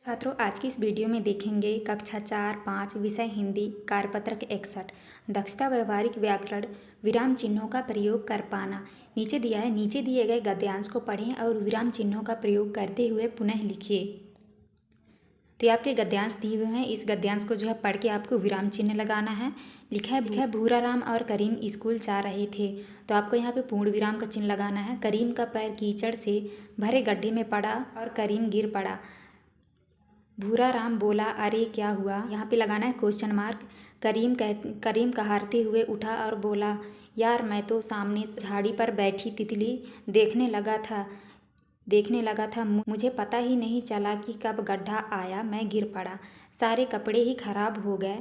छात्रों, आज की इस वीडियो में देखेंगे कक्षा 4, 5 विषय हिंदी कार्यपत्रक 61 दक्षता व्यवहारिक व्याकरण विराम चिन्हों का प्रयोग कर पाना। नीचे दिया है, नीचे दिए गए गद्यांश को पढ़ें और विराम चिन्हों का प्रयोग करते हुए पुनः लिखिए। तो ये आपके गद्यांश दिए हुए हैं, इस गद्यांश को जो है पढ़ के आपको विराम चिन्ह लगाना है। लिखा है भूराराम और करीम स्कूल जा रहे थे, तो आपको यहाँ पे पूर्ण विराम का चिन्ह लगाना है। करीम का पैर कीचड़ से भरे गड्ढे में पड़ा और करीम गिर पड़ा। भूराराम बोला, अरे क्या हुआ? यहाँ पे लगाना है क्वेश्चन मार्क। करीम कहारते हुए उठा और बोला, यार मैं तो सामने झाड़ी पर बैठी तितली देखने लगा था, मुझे पता ही नहीं चला कि कब गड्ढा आया, मैं गिर पड़ा, सारे कपड़े ही खराब हो गए।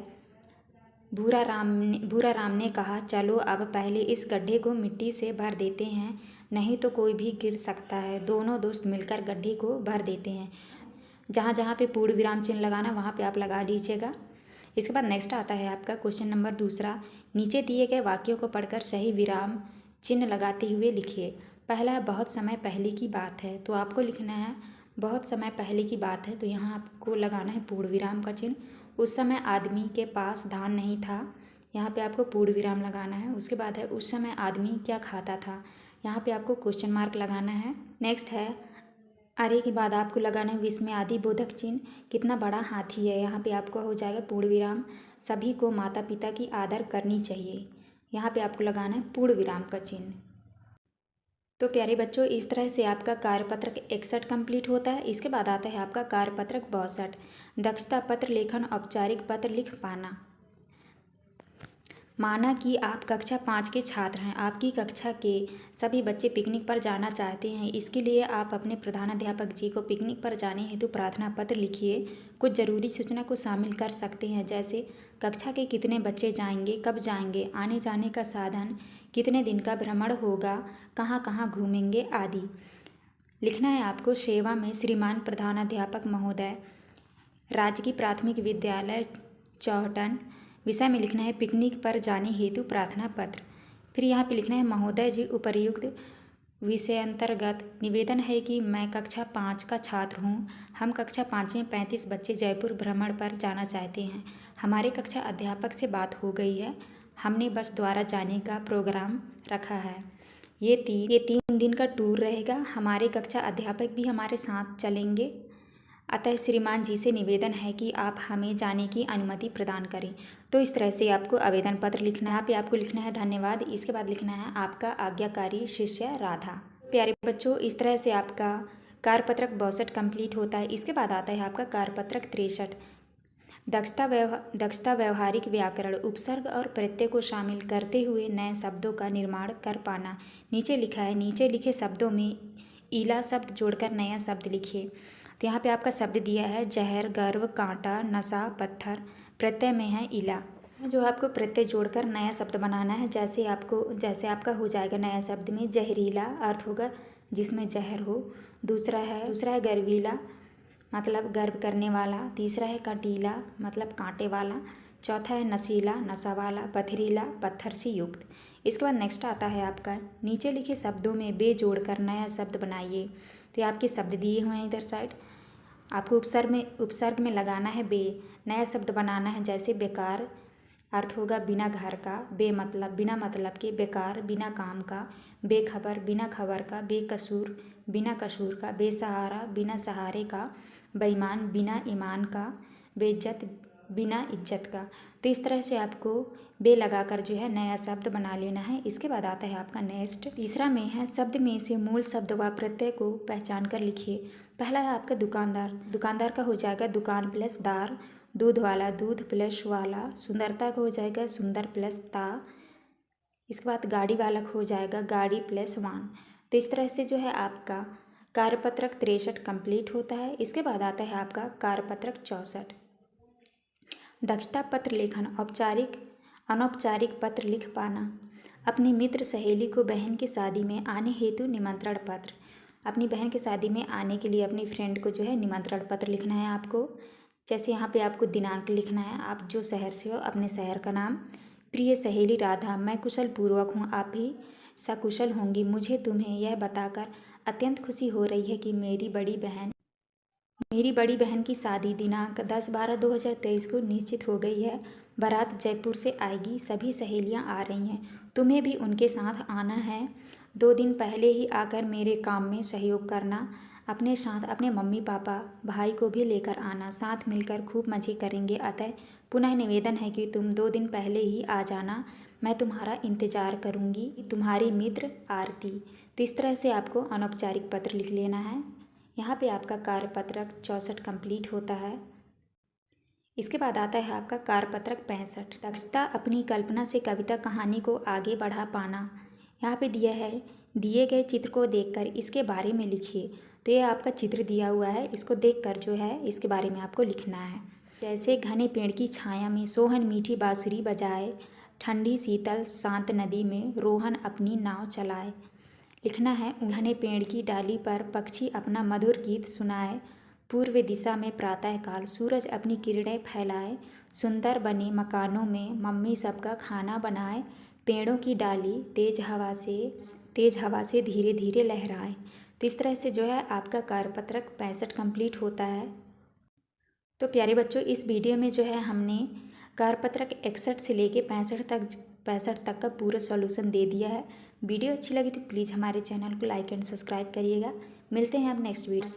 भूराराम ने कहा, चलो अब पहले इस गड्ढे को मिट्टी से भर देते हैं, नहीं तो कोई भी गिर सकता है। दोनों दोस्त मिलकर गड्ढे को भर देते हैं। जहाँ जहाँ पे पूर्ण विराम चिन्ह लगाना वहाँ पे आप लगा लीजिएगा। इसके बाद नेक्स्ट आता है आपका क्वेश्चन नंबर 2। नीचे दिए गए वाक्यों को पढ़कर सही विराम चिन्ह लगाते हुए लिखिए। पहला है, बहुत समय पहले की बात है, तो आपको लिखना है बहुत समय पहले की बात है, तो यहाँ आपको लगाना है पूर्ण विराम का चिन्ह। उस समय आदमी के पास धान नहीं था, यहाँ पे आपको पूर्ण विराम लगाना है। उसके बाद है, उस समय आदमी क्या खाता था, यहाँ पे आपको क्वेश्चन मार्क लगाना है। नेक्स्ट है, अरे के बाद आपको लगाना है विस्मयादि बोधक चिन्ह, कितना बड़ा हाथी है, यहाँ पे आपको हो जाएगा पूर्ण विराम। सभी को माता पिता की आदर करनी चाहिए, यहाँ पे आपको लगाना है पूर्ण विराम का चिन्ह। तो प्यारे बच्चों, इस तरह से आपका कार्यपत्रक 61 कंप्लीट होता है। इसके बाद आता है आपका कार्यपत्रक 62 दक्षता पत्र लेखन औपचारिक पत्र लिख पाना। माना कि आप कक्षा 5 के छात्र हैं, आपकी कक्षा के सभी बच्चे पिकनिक पर जाना चाहते हैं। इसके लिए आप अपने प्रधानाध्यापक जी को पिकनिक पर जाने हेतु प्रार्थना पत्र लिखिए। कुछ ज़रूरी सूचना को शामिल कर सकते हैं, जैसे कक्षा के कितने बच्चे जाएंगे, कब जाएंगे, आने जाने का साधन, कितने दिन का भ्रमण होगा, कहाँ कहाँ घूमेंगे आदि। लिखना है आपको, सेवा में श्रीमान प्रधानाध्यापक महोदय, राजकीय प्राथमिक विद्यालय चौहटन। विषय में लिखना है पिकनिक पर जाने हेतु प्रार्थना पत्र। फिर यहाँ पे लिखना है, महोदय जी, उपर्युक्त विषय अंतर्गत निवेदन है कि मैं कक्षा 5 का छात्र हूँ। हम कक्षा 5 में 35 बच्चे जयपुर भ्रमण पर जाना चाहते हैं। हमारे कक्षा अध्यापक से बात हो गई है, हमने बस द्वारा जाने का प्रोग्राम रखा है। ये 3 दिन का टूर रहेगा। हमारे कक्षा अध्यापक भी हमारे साथ चलेंगे, अतः श्रीमान जी से निवेदन है कि आप हमें जाने की अनुमति प्रदान करें। तो इस तरह से आपको आवेदन पत्र लिखना है। यहाँ पे आपको लिखना है धन्यवाद। इसके बाद लिखना है आपका आज्ञाकारी शिष्य राधा। प्यारे बच्चों, इस तरह से आपका कार्यपत्रक 62 कंप्लीट होता है। इसके बाद आता है आपका कार्यपत्रक 63 दक्षता व्यवहारिक व्याकरण उपसर्ग और प्रत्यय को शामिल करते हुए नए शब्दों का निर्माण कर पाना। नीचे लिखा है, नीचे लिखे शब्दों में ईला शब्द जोड़कर नया शब्द लिखिए। तो यहाँ पे आपका शब्द दिया है जहर, गर्व, कांटा, नशा, पत्थर। प्रत्यय में है ईला, जो आपको प्रत्यय जोड़कर नया शब्द बनाना है। जैसे आपका हो जाएगा नया शब्द में जहरीला, अर्थ होगा जिसमें जहर हो। दूसरा है गर्वीला, मतलब गर्व करने वाला। तीसरा है कंटीला, मतलब कांटे वाला। चौथा है नशीला, नशा वाला। पथरीला, पत्थर से युक्त। इसके बाद नेक्स्ट आता है आपका, नीचे लिखे शब्दों में बे जोड़कर नया शब्द बनाइए। तो ये आपके शब्द दिए हुए हैं इधर साइड, आपको उपसर्ग में लगाना है बे, नया शब्द बनाना है। जैसे बेकार, अर्थ होगा बिना घर का। बिना मतलब के। बेकार, बिना काम का। बेखबर, बिना खबर का। बेकसूर, बिना कसूर का। बेसहारा, बिना सहारे का। बेईमान, बिना ईमान का। बेइज्जत, बिना इज्जत का। तो इस तरह से आपको बे लगाकर जो है नया शब्द बना लेना है। इसके बाद आता है आपका नेक्स्ट, तीसरा में है, शब्द में से मूल शब्द व प्रत्यय को पहचान कर लिखिए। पहला है आपका दुकानदार। दुकानदार का हो जाएगा दुकान प्लस दार। दूध वाला, दूध प्लस वाला। सुंदरता का हो जाएगा सुंदर प्लस ता। इसके बाद गाड़ी वाला हो जाएगा गाड़ी प्लस वान। तो इस तरह से जो है आपका कार्यपत्रक 63 कंप्लीट होता है। इसके बाद आता है आपका कार्यपत्रक 64 दक्षता पत्र लेखन औपचारिक अनौपचारिक पत्र लिख पाना। अपनी मित्र सहेली को बहन की शादी में आने हेतु निमंत्रण पत्र। अपनी बहन की शादी में आने के लिए अपनी फ्रेंड को जो है निमंत्रण पत्र लिखना है आपको। जैसे यहाँ पे आपको दिनांक लिखना है, आप जो शहर से हो अपने शहर का नाम। प्रिय सहेली राधा, मैं कुशल पूर्वक हूँ, आप भी सकुशल होंगी। मुझे तुम्हें यह बताकर अत्यंत खुशी हो रही है कि मेरी बड़ी बहन मेरी बड़ी बहन की शादी दिनांक 10/12/2023 को निश्चित हो गई है। बारात जयपुर से आएगी, सभी सहेलियां आ रही हैं, तुम्हें भी उनके साथ आना है। 2 दिन पहले ही आकर मेरे काम में सहयोग करना। अपने साथ अपने मम्मी पापा भाई को भी लेकर आना, साथ मिलकर खूब मज़े करेंगे। अतः पुनः निवेदन है कि तुम 2 दिन पहले ही आ जाना, मैं तुम्हारा इंतज़ार करूँगी। तुम्हारी मित्र आरती। तो इस तरह से आपको अनौपचारिक पत्र लिख लेना है। यहाँ पे आपका कार्यपत्रक 64 कंप्लीट होता है। इसके बाद आता है आपका कार्यपत्रक 65। दक्षता अपनी कल्पना से कविता कहानी को आगे बढ़ा पाना। यहाँ पे दिया है, दिए गए चित्र को देखकर इसके बारे में लिखिए। तो ये आपका चित्र दिया हुआ है, इसको देखकर जो है इसके बारे में आपको लिखना है। जैसे घने पेड़ की छाया में सोहन मीठी बांसुरी बजाए, ठंडी शीतल शांत नदी में रोहन अपनी नाव चलाए। लिखना है, घने पेड़ की डाली पर पक्षी अपना मधुर गीत सुनाए, पूर्व दिशा में प्रातःकाल सूरज अपनी किरणें फैलाए, सुंदर बने मकानों में मम्मी सबका खाना बनाए, पेड़ों की डाली तेज हवा से धीरे धीरे लहराए। तो इस तरह से जो है आपका कार्यपत्रक 65 कंप्लीट होता है। तो प्यारे बच्चों, इस वीडियो में जो है हमने कार्यपत्रक 61 से लेके 65 तक का पूरा सॉल्यूशन दे दिया है। वीडियो अच्छी लगी तो प्लीज़ हमारे चैनल को लाइक एंड सब्सक्राइब करिएगा। मिलते हैं अब नेक्स्ट वीडियो।